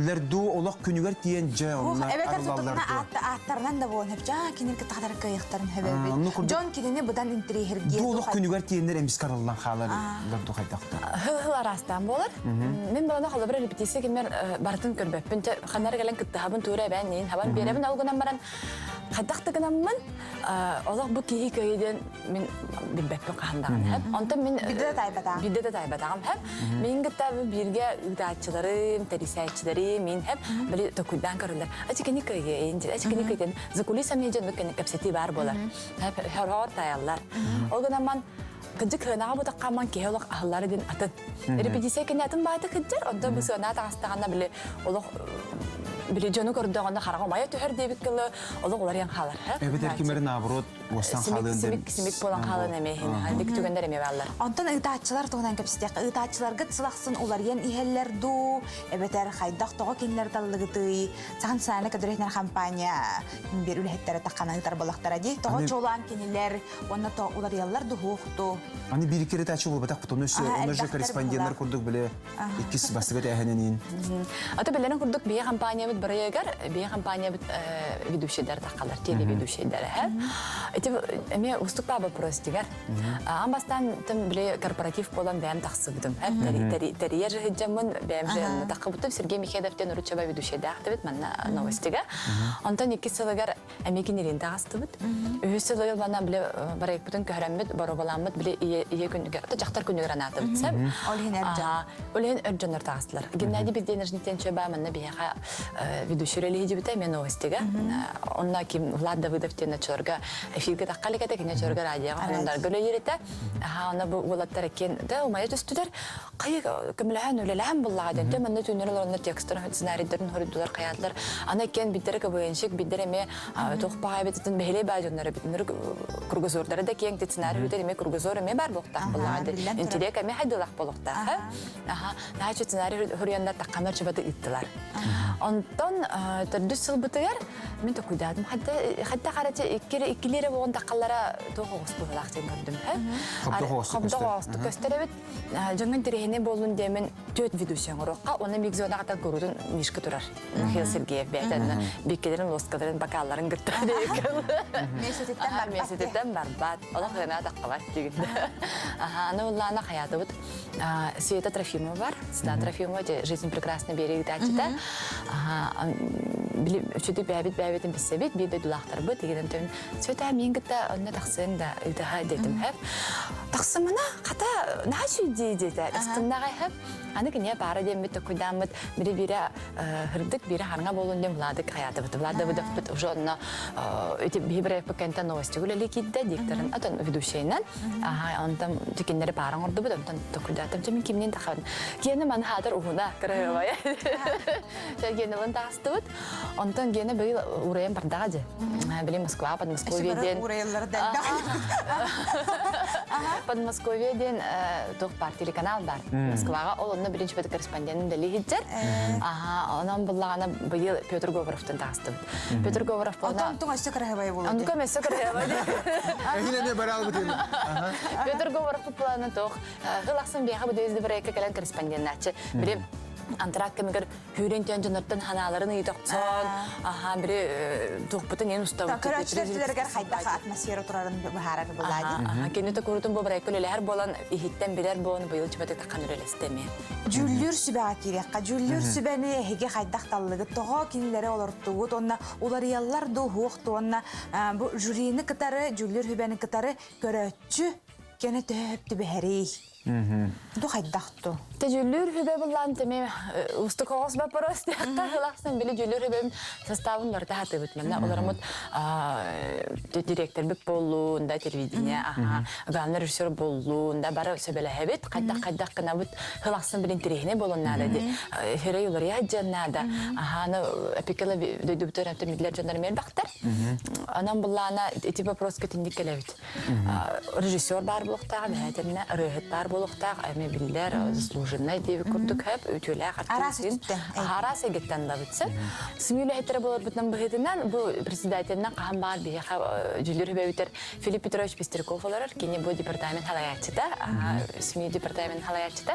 Лерду олақ күнігер тиен жа онна арылаларды. Аттарынан да болын hep жа кинер кытадар кайыктарын хөбөбүт. Жон кинене будан интерьерге. Ду олақ күнігер тиеннер эмис караллан халар лерду кайдакта. Хыл арастан болар. Мен баланы халы бер репетиция кемер бартын көрбөппүн. Ханар келен кыттабын тура бен нин хабан беребин алгынан баран кайдактыгынаммын. Олақ бу кии көйден мен билбеппин кахандаган хеп. Онта мен Бидде тайбадагам хеп. Мен кытабы бирге үдатчыларым, терисайчыларым мен хеп били токуйдан көрүлөр. Ачыкени көйгө энди, ачыкени көйден закулиса межен өккен кепсети бар болар. Хеп хор таяллар. Олгунаман кыжык хынага бутак каман кеолок ахлары ден атын. Репетиция кенятын бааты кыжыр, онда бу сына тагыстаганда биле олок били жону көрдөгөндө карага мая төһөр дебик кылы олок олар ян халар. Эбет эркимери наоборот остан халын деп. Симик болан халын эмехин, хандик түгөндөр эме баллар. Онтон ыйтаачылар тугунан кепсетек. Ыйтаачыларга сылаксын улар ян ихеллер ду, эбетер хайдак того кинлер таллыгыты. Цаган саны кадырыхнар компания бир үлехтер такканагытар балактар ди. Того чолан кинилер, онна то улар яллар ду хукту. Аны бир кere тачы болуп атак бутуну же корреспонденттер курдук биле икис бастыгы тәһененин. Ата билерин курдук бие компания бит барыягар, бие компания бит ведущийлер таккалар, телеведущийлер. Эти эме уступа вопрос дигер. Амбастан тем биле корпоратив болан бәм таксыбдым. Терьер хиджамын бәм же такыбытып Сергей Михайловтен уручаба ведущийда актыбыт манна новостига. Антон икисылыгар эмекинерин тагыстыбыт. Үсөлөр бана биле барайык бутун көрәмбит, барабаламбыт биле ие күнүгө жактар күнүгөр анатыбыт. Олин эржан. Олин эржандар тагыстылар. Геннадий Безденежниктен чөба манна бияга ведущийлери хижибите мен новостига. Онна ким Влад Давыдовтен чорга эфирге таккалыгата кине чорга радиога ондар гөлөйрете. Ана бу булаттар экен да умай төстүлөр. Кай кимләһән үләләһән буллаган. Тәмәнне түнерләр онны текстларын сценарийдерин хоридулар каятлар. Ана экен биттер кабыенчик биддереме тохпага битен бехле бажоннары битнер кургузордары да кең сценарий үтереме кургузор эме бар булакта буллаган. Интелек эме хайдылак булакта. Наче сценарий хоряндар такканар чыбаты иттилар. Онтон төрдүс сылбытыгар мен токуйдадым. Хатта карачы иккилере болгон таккалара тогос булактын көрдүм. Хабдогос көстөрөбүт. Жаңын терехине болун демен төт ведущиң урокка, оны мигзонага та көрүдүн мишка турар. Михаил Сергеев бетен бекелерин лоскаларын бакалларын гыттырды. Месететтен барбат. Алар гана таккалат дегенде. Аны уллана хаятыбыт. Света Трофимова бар. Света Трофимова «Жизнь прекрасна берег дачита». Üçüdü bәбетин бисебет, bir de dulaqtar bu degenden tön. Sveta мен гыта онна таксын да ыдаха дедим хеп. Таксымына ката нашы дейди. Астындагы хеп. Аны кине бары демет токуйдамыт. Бири хырдык, бири харга болун дем Владык хаятыбы. Влада быдып уже онна эти бибре пакента новости гулели кидде дикторын атын ведущийнен. Онтан тикенлери барың орду бу онтан токуйдатым. Мен кимнен тахабын. Кені мен хадыр угуна кырыбай. Генелен тастыбыт. Онтан гене быйыл урайын бардагы. Били Москва, Подмосковьеден. Подмосковьеден тох бар телеканал бар. Москвага ол онна биринчи бет корреспондентин дели хиджер. Онан буллагана быйыл Петр Говоровтан тастыбыт. Петр Говоров болна. Онтон өстө кырабай болду. Онтон өстө кырабай. Эһине барал бутен. Петр Говоров планы тох. Гылаксын бияга бу дөздө бир эке келен корреспондентначы. Бир Антрак кемигер хүрентен жонорттон ханаларын ыйтоксон. Бири тухпутун ен устабы. Көрөчтөрдүлөргөр хайдак атмосфера турарын бахарар булады. Кенете көрүтүн бу брайкөлелер болан ихиттен билер болон быйыл чыбаты таккан өрелестеме. Жүллүр сүбага кирекка, жүллүр сүбени хеге хайдак таллыгы того кинлери олортугут, онна уларыяллар ду хукту, онна бу жюрини кытары, жүллүр хүбени кытары көрөччү кене төптү бехери. Ду хайдакту. Тежүлүр хүбе булан теме устукогос ба просто кахлаксын били жүлүр хүбем составын барда хатыбыт мен. Оларамыт директор бек болуун да телевидение, главный режиссер болуун да бары сөбеле хебет, кайдак кына бут хлаксын билин терехине болон нада ди. Хере юлар я жаннада. Аны эпикала дөйдүбүтөр атымидлер жандар мен бактар. Анан булана эти вопрос кетиндик келебит. Режиссер бар булуктагы, бәтемне рөхет бар болуктак эми биллер заслуженный деп курдук хеп үтүлэ харас эгеттен да битсе смиле хетер болор бутан быгытынан бу председательнан кахан бар бие жүлөр бебитер Филипп Петрович Пестряков олар кини бу департамент халаячыта СМИ департамент халаячыта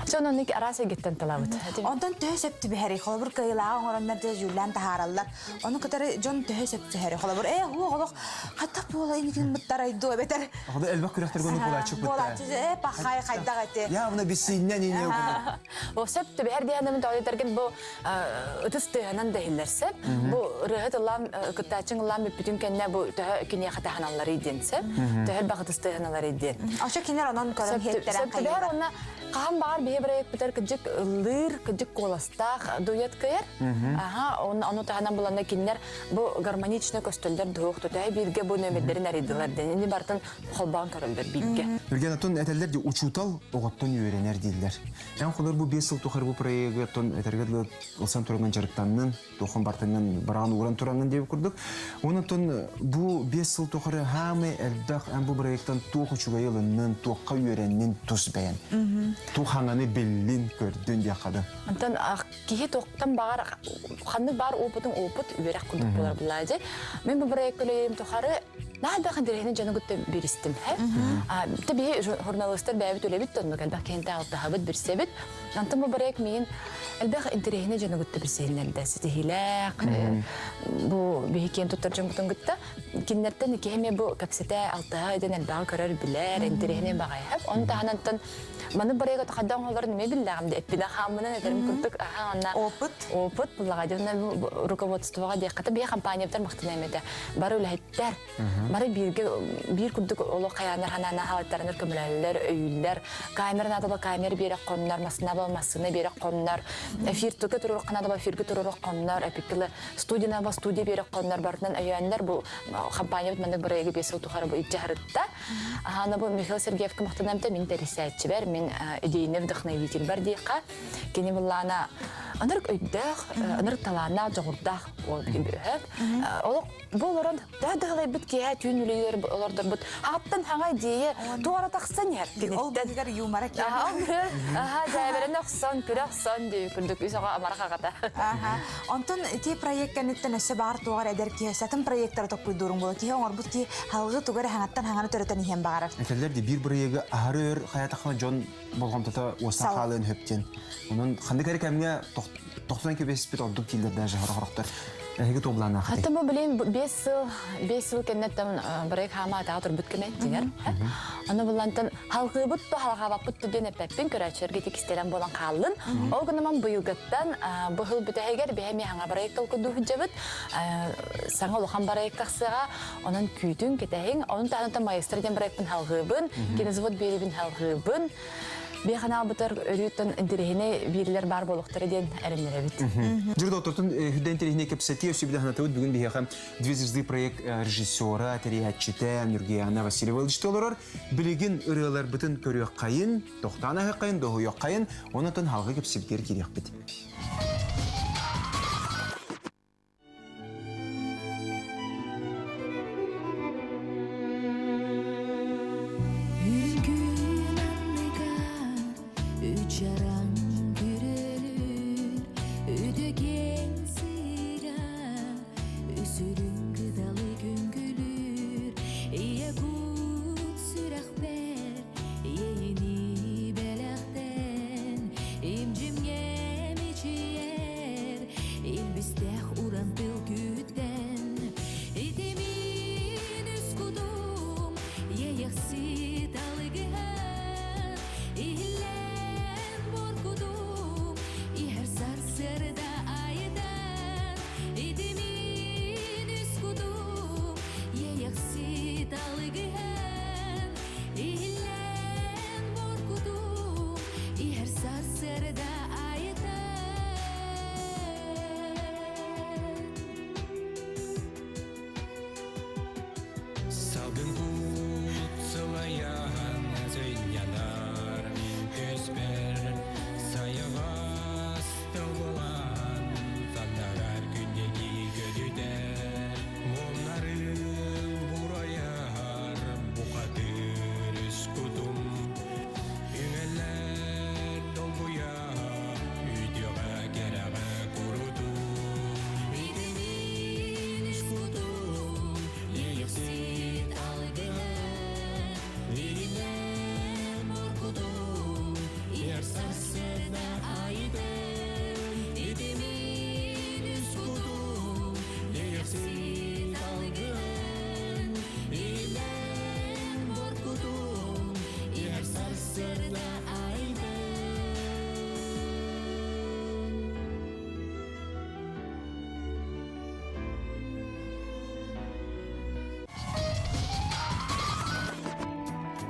сонун арас эгеттен талабыт Ondan töhsepti bir heri kolabur kıyılağı oranlar da jülen taharallar. Onun kadar John töhsepti heri kolabur. Hu kolak hatta bu olayın için mutlaraydı beter. Hadi elbak kürekler gönül bulaşık bitti. Bulaşık bakay kayda gitti. Ya buna bir sinirlen iniyor bunu. O septi bir her diyenin de derken bu ıtıstığının değillerse bu rahat olan kıtaçın olan bir bütün kendine bu daha kiniye katahanalları idinse daha bak ıtıstığınlar idin. Aşağı kinler onun kadar hetteren Septi bir her ona kahan bağır bir hebreyek biter kıcık lir kıcık kolastak duyat kayar. Aha onu tahanan bulanlar kinler bu garmoniçne kostüller doğuktu. Daha bilge bu nömetlerin eridiler. Deni bartan kolban karıldır bilge. Ülgen atın eteller de uçutal oğuttan öğrenir değiller. En kolay bu 5 yıl tohar bu proyeyi atın etergedli olsan turangan jarıktanın, tohum bartanın barağın uğran turangan diye kurduk. Onun atın bu 5 yıl toharı hamı elbaq en bu proyekten tohu çugayılının, tohka öğrenin tuz beğen. Tohanganı bellin gördün diye kadın. Antan kihi toktan bağır, kanı bağır oputun oput, üverek kurduk bular bulayca. Ben bu proyek köleyelim toharı daha da kandirehine canı gütte bir istim. Tabii jurnalistler beyabit öyle bitti onu kadar kendi altta habit bir sebit. Antan bu proyek miyin elbaq indirehine canı gütte bir seyin elde sitihilek. Bu bir hikayen tutarcım butun gütte. Kinlerden hikayeme bu kapsite altta eden elbaq karar biler, indirehine bağay hep. Onu da hanantan Bana buraya kadar olanları ne bileyim de epide hamına nederim kurduk. Опыт булагади на руководствога декката бия компаниялар мактанаймада. Бары үлһеттер. Бары бир курдук оло каянар ханана халаттарыныр көмөлөлөр, өйүллөр, камераны да камера берек коннар, масына болмасына берек коннар, эфир төкө турурак канада ба эфирге турурак коннар, эпикли студияна ба студия берек коннар бартынан өйөннөр бу компания менде бурайга бесел тухары бу итжарытта. Аны бу Михаил Сергеевке мактанамда мен ресерчи бар, мен идейный вдохновитель бар дейка. Кени буллана анырк өйдөх, анырк талана жогурдах ол бөһөп. Ол болорон дадалай бит кие түнүлөр олордор бут. Хаттан хаңа идея туара таксан яр. Ол дигер юмара ке. Жайберен оксон, күрөксон деп күндүк үсөгө амаракагата. Онтон ти проекттен иттен өсө бар тугар эдер ки сатын проекттер топпуй дурун бул ки оңор бут ки халгы тугар хаңаттан хаңаны төрөтөн иһен багарар. Этелер де бир проекты ахарыр хаятахына жон болгондото осакалын хөптен. Onun xandı kere kemge 90 kebes bit orduk tilde даже хорохтар. Эге тоблана хаты. Хатта бу билем 5 жыл кеннеттен брейк хама таатыр бүткеме дигер. Аны булантан халкы бут халга бапыт деден пеппин көрөчөргө текстелен болан калдын. Ол күнү мен буйгаттан бу хыл бүтегер бехеми хаңа брейк толкуду жабыт. Саңа улхан брейк таксыга анын күтүн кетең, анын таанта майстрден брейкпин халгыбын, кинезвод берибин халгыбын. Бехана бутар өрүтөн интерехине бирлер бар болуктар ден эренлер бит. Журда отуртун хүдден интерехине кепсети өсүбүдө ханатыбыт бүгүн бихем двизизди проект режиссера, териятчыта Нургияна Васильева илиштолорор билигин ырыалар бытын көрөк кайын, токтана кайын, дохуйок кайын, онотон халгы кепсебдер керек бит.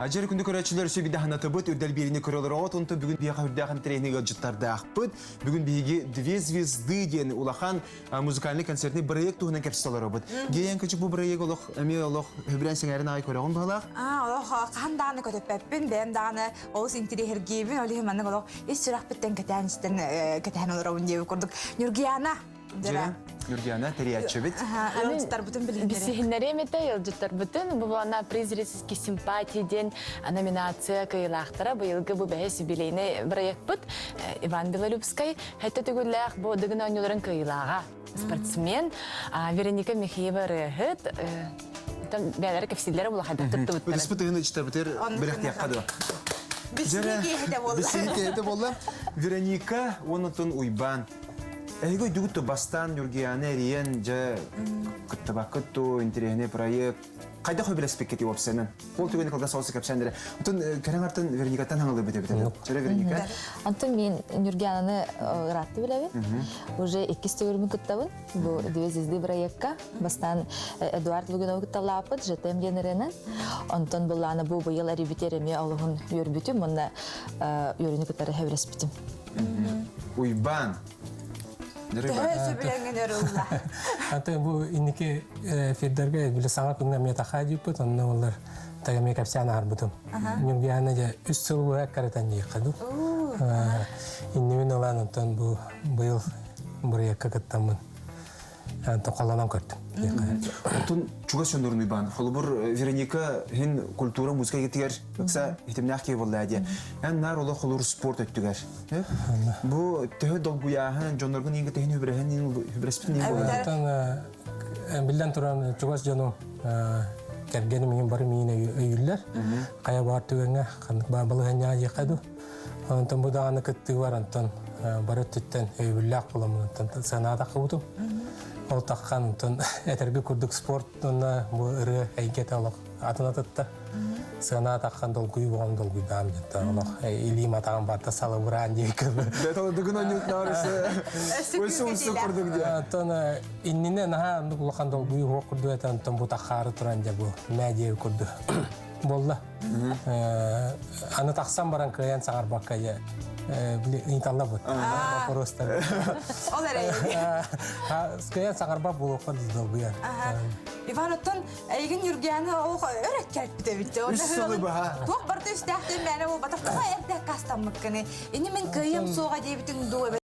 Ажер күндү көрөчүлөр сөбүдө ханатыбыт үрдел бирине көрөлөр от онто бүгүн бияка үрдөгөн тренинг жыттарда акпыт. Бүгүн биги две звезды деген улахан музыкальный концертный проект тугунан кепсалар обыт. Гейен көчү бу проект олох эми олох хөбрен сеңерин ай көрөгөн балак. Олох канданы көтөппеппин, бен даны олус интерьергибин, олих манны олох эс сүрак биттен кетенистен кетен олорун деп курдук. Нургияна Жера Нургияна териячыбыт. Ылжыттар бүтүн билимдери. Бисихиннере мете ылжыттар бүтүн бу ана приз зрительский симпатия ден номинация кыйлактара быйылгы бу бэс юбилейный проект бут Иван Белолюбский хәтта түгүлләк бу дыгын ойноларын кыйлага спортсмен Вероника Михеева рехет там бәләр кефсилләре була хәтта тутту Республиканы ичтәбитер бирәк яккады. Бисинке болла. Вероника онотун уйбан. Эйгой дугутто бастан Нургияна риен же кыттабакытту интерьерне проект кайда хой белеспекети опсенен. Ол түгөнү калган сосы капсандыра. Утун караңартын Вероникатан хаңылды бите. Жара Вероника. Антон мен Нургиянаны ратты билебин. Уже 2 стөгөрмүн кыттабын. Бу две звезды проектка бастан Эдуард Лугинов кытталапыт, жетем генеренен. Антон буланы бу быйыл репетиреме алыгын йөрбүтүм, монда йөрүнү кыттары хевреспитим. Уйбан. Аты бу инники федерге биле саңа күнгә мета хаҗипы, онны олар тагы капсана арбутым. Нургияна ja 3 жыл буе каратан якаду. Иннемен олан онтон бу быйыл бурая каттамын. Тоқаланам көрдім. Антон чуга сөндөрүн уйбан. Холбур Вероника хин культура музыка кетигер, бакса ихтимнах ки болла дия. Ан нар оло холур спорт өттүгер. Бу төхө долгуяхан жоноргун инге техни хөбрехен хөбреспин не болла. Антон билден туран чугас жону кергени менен бары менен өйүллер. Кая бар түгөнгө кандык балыгanya якаду. Антон бу даганы кытты бар Антон бары түттен өйүллак боламын Антон санада кыбытым. Ол таққан әтергі күрдік спортына бұл ұры әйкет алық атына тұтты. Сығына таққан долгуй оған долгуй дам жетті. Илим атаған барта салы бұран дейкі. Бәталы дүгін өңет нарысы өсі құрдық де. Тон инніне наға ұлықан долгуй оқ күрді әтен бұл таққары тұран де бұл мәдеу күрді. Болды. Аны тақсан баран күйен саңар баққа инталла бұд. Просто. Ол әрәйді. Күйен саңар бақ бұл оққа дұздал бұян. Иван оттон әйгін Нургияны ол өрәк кәріп біте бітті. Үш сылы бұға. Тоқ барды үстәқтен бәні ол батаққа әйірді қастан мұққаны. Ені мен күйем соға дейбітін дуы